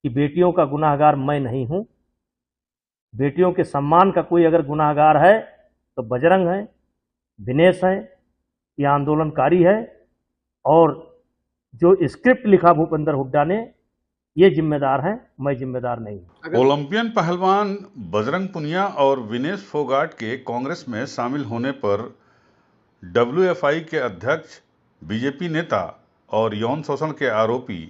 कि बेटियों का गुनाहगार मैं नहीं हूं। बेटियों के सम्मान का कोई अगर गुनाहगार है तो बजरंग है, दिनेश है, ये आंदोलनकारी है। और जो स्क्रिप्ट लिखा भूपेंद्र हुड्डा ने, ये जिम्मेदार है, मैं जिम्मेदार नहीं हूं। ओलंपियन पहलवान बजरंग पुनिया और विनेश फोगाट के कांग्रेस में शामिल होने पर डब्ल्यूएफआई के अध्यक्ष, बीजेपी नेता और यौन शोषण के आरोपी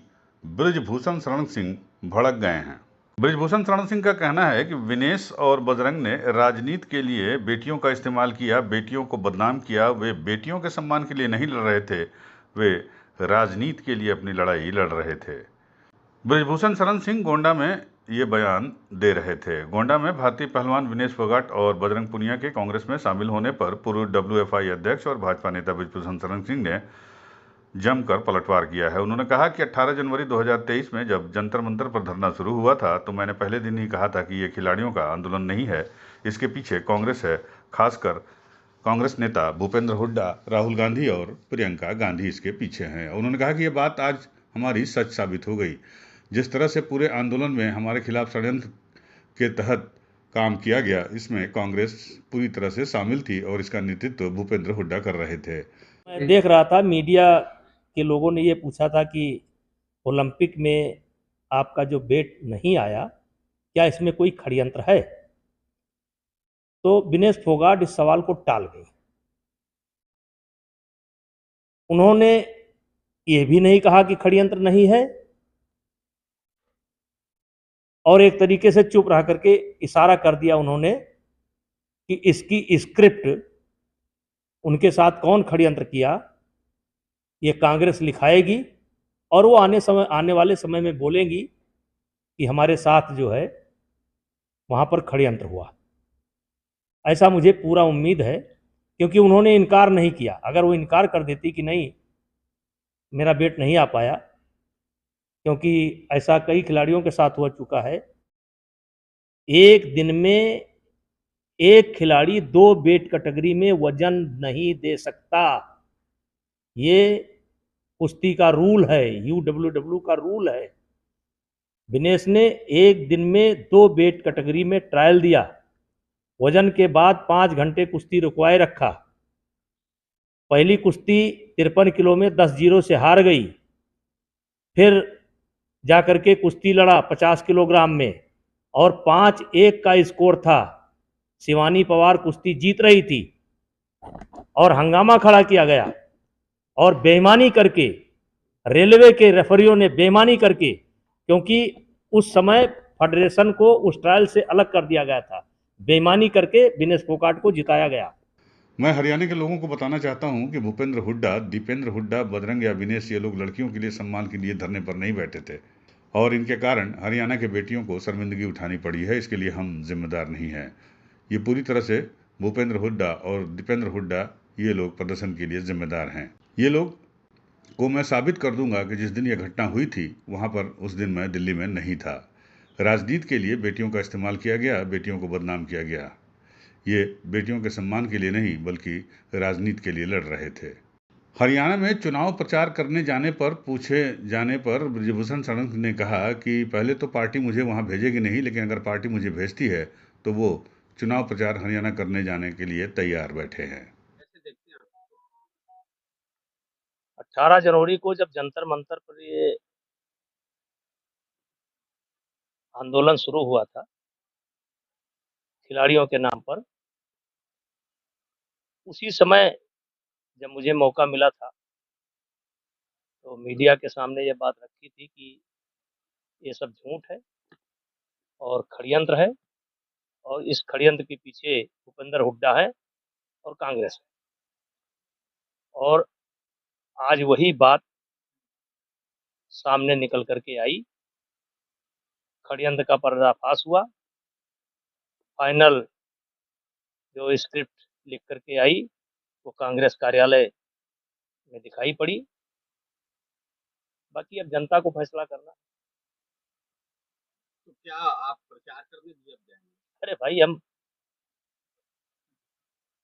बृजभूषण शरण सिंह भड़क गए हैं। बृजभूषण शरण सिंह का कहना है कि विनेश और बजरंग ने राजनीति के लिए बेटियों का इस्तेमाल किया, बेटियों को बदनाम किया। वे बेटियों के सम्मान के लिए नहीं लड़ रहे थे, वे राजनीति के लिए अपनी लड़ाई लड़ रहे थे। बृजभूषण शरण सिंह गोंडा में ये बयान दे रहे थे। गोंडा में भारतीय पहलवान विनेश फोगाट और बजरंग पुनिया के कांग्रेस में शामिल होने पर पूर्व डब्ल्यूएफआई अध्यक्ष और भाजपा नेता बृजभूषण शरण सिंह ने जमकर पलटवार किया है। उन्होंने कहा कि 18 जनवरी 2023 में जब जंतर मंतर पर धरना शुरू हुआ था तो मैंने पहले दिन ही कहा था कि ये खिलाड़ियों का आंदोलन नहीं है, इसके पीछे कांग्रेस है। खासकर कांग्रेस नेता भूपेंद्र हुड्डा, राहुल गांधी और प्रियंका गांधी इसके पीछे हैं। उन्होंने कहा कि ये बात आज हमारी सच साबित हो गई। जिस तरह से पूरे आंदोलन में हमारे खिलाफ षड्यंत्र के तहत काम किया गया, इसमें कांग्रेस पूरी तरह से शामिल थी और इसका नेतृत्व भूपेंद्र हुड्डा कर रहे थे। मैं देख रहा था, मीडिया के लोगों ने ये पूछा था कि ओलंपिक में आपका जो बेट नहीं आया, क्या इसमें कोई षड्यंत्र है? तो विनेश फोगाट इस सवाल को टाल गई। उन्होंने ये भी नहीं कहा कि षड्यंत्र नहीं है, और एक तरीके से चुप रह करके इशारा कर दिया उन्होंने कि इसकी स्क्रिप्ट उनके साथ कौन षड्यंत्र किया, ये कांग्रेस लिखाएगी और वो आने वाले समय में बोलेंगी कि हमारे साथ जो है वहां पर षड्यंत्र हुआ। ऐसा मुझे पूरा उम्मीद है, क्योंकि उन्होंने इनकार नहीं किया। अगर वो इनकार कर देती कि नहीं, मेरा बेट नहीं आ पाया, क्योंकि ऐसा कई खिलाड़ियों के साथ हो चुका है, एक दिन में एक खिलाड़ी 2 वेट कैटेगरी में वजन नहीं दे सकता। ये कुश्ती का रूल है, यूडब्ल्यूडब्ल्यू का रूल है। विनेश ने एक दिन में 2 वेट कैटेगरी में ट्रायल दिया, वजन के बाद 5 घंटे कुश्ती रुकवाए रखा। पहली कुश्ती 53 किलो में 10-0 से हार गई। फिर जाकर के कुश्ती लड़ा 50 किलोग्राम में और 5-1 का स्कोर था। शिवानी पवार कुश्ती जीत रही थी और हंगामा खड़ा किया गया, और बेईमानी करके रेलवे के रेफरियों ने बेईमानी करके, क्योंकि उस समय फेडरेशन को उस ट्रायल से अलग कर दिया गया था, बेईमानी करके विनेश फोगाट को जिताया गया। मैं हरियाणा के लोगों को बताना चाहता हूं कि भूपेंद्र हुड्डा, दीपेंद्र हुड्डा, बजरंग या विनेश, ये लोग लड़कियों के लिए सम्मान के लिए धरने पर नहीं बैठे थे और इनके कारण हरियाणा के बेटियों को शर्मिंदगी उठानी पड़ी है। इसके लिए हम जिम्मेदार नहीं हैं। ये पूरी तरह से भूपेंद्र हुड्डा और दीपेंद्र हुड्डा, ये लोग प्रदर्शन के लिए जिम्मेदार हैं। ये लोग को मैं साबित कर दूंगा कि जिस दिन यह घटना हुई थी वहां पर उस दिन मैं दिल्ली में नहीं था। राजनीति के लिए बेटियों का इस्तेमाल किया गया, बेटियों को बदनाम किया गया। ये बेटियों के सम्मान के लिए नहीं बल्कि राजनीति के लिए लड़ रहे थे। हरियाणा में चुनाव प्रचार करने जाने पर पूछे जाने पर बृजभूषण शरण ने कहा कि पहले तो पार्टी मुझे वहां भेजेगी नहीं, लेकिन अगर पार्टी मुझे भेजती है तो वो चुनाव प्रचार हरियाणा करने जाने के लिए तैयार बैठे हैं। 18 जनवरी को जब जंतर मंतर पर ये आंदोलन शुरू हुआ था खिलाड़ियों के नाम पर, उसी समय जब मुझे मौका मिला था तो मीडिया के सामने ये बात रखी थी कि ये सब झूठ है और षड्यंत्र है, और इस षड्यंत्र के पीछे भूपेंद्र हुड्डा है और कांग्रेस है। और आज वही बात सामने निकल करके आई, षड्यंत्र का पर्दाफाश हुआ। फाइनल जो स्क्रिप्ट लिख करके आई वो कांग्रेस कार्यालय में दिखाई पड़ी। बाकी अब जनता को फैसला करना। तो क्या आप प्रचार करने भी अब जाएंगे? अरे भाई, हम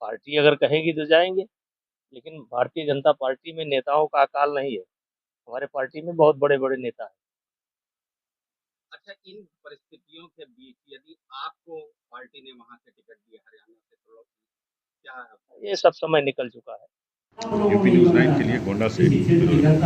पार्टी अगर कहेगी तो जाएंगे, लेकिन भारतीय जनता पार्टी में नेताओं का अकाल नहीं है। हमारे पार्टी में बहुत बड़े बड़े नेता हैं। अच्छा, इन परिस्थितियों के बीच यदि आपको पार्टी ने वहां से टिकट दिया हरियाणा से, तो क्या ये सब समय निकल चुका है। यूपी न्यूज़ 9 के लिए गोंडा से ब्यूरो रिपोर्ट।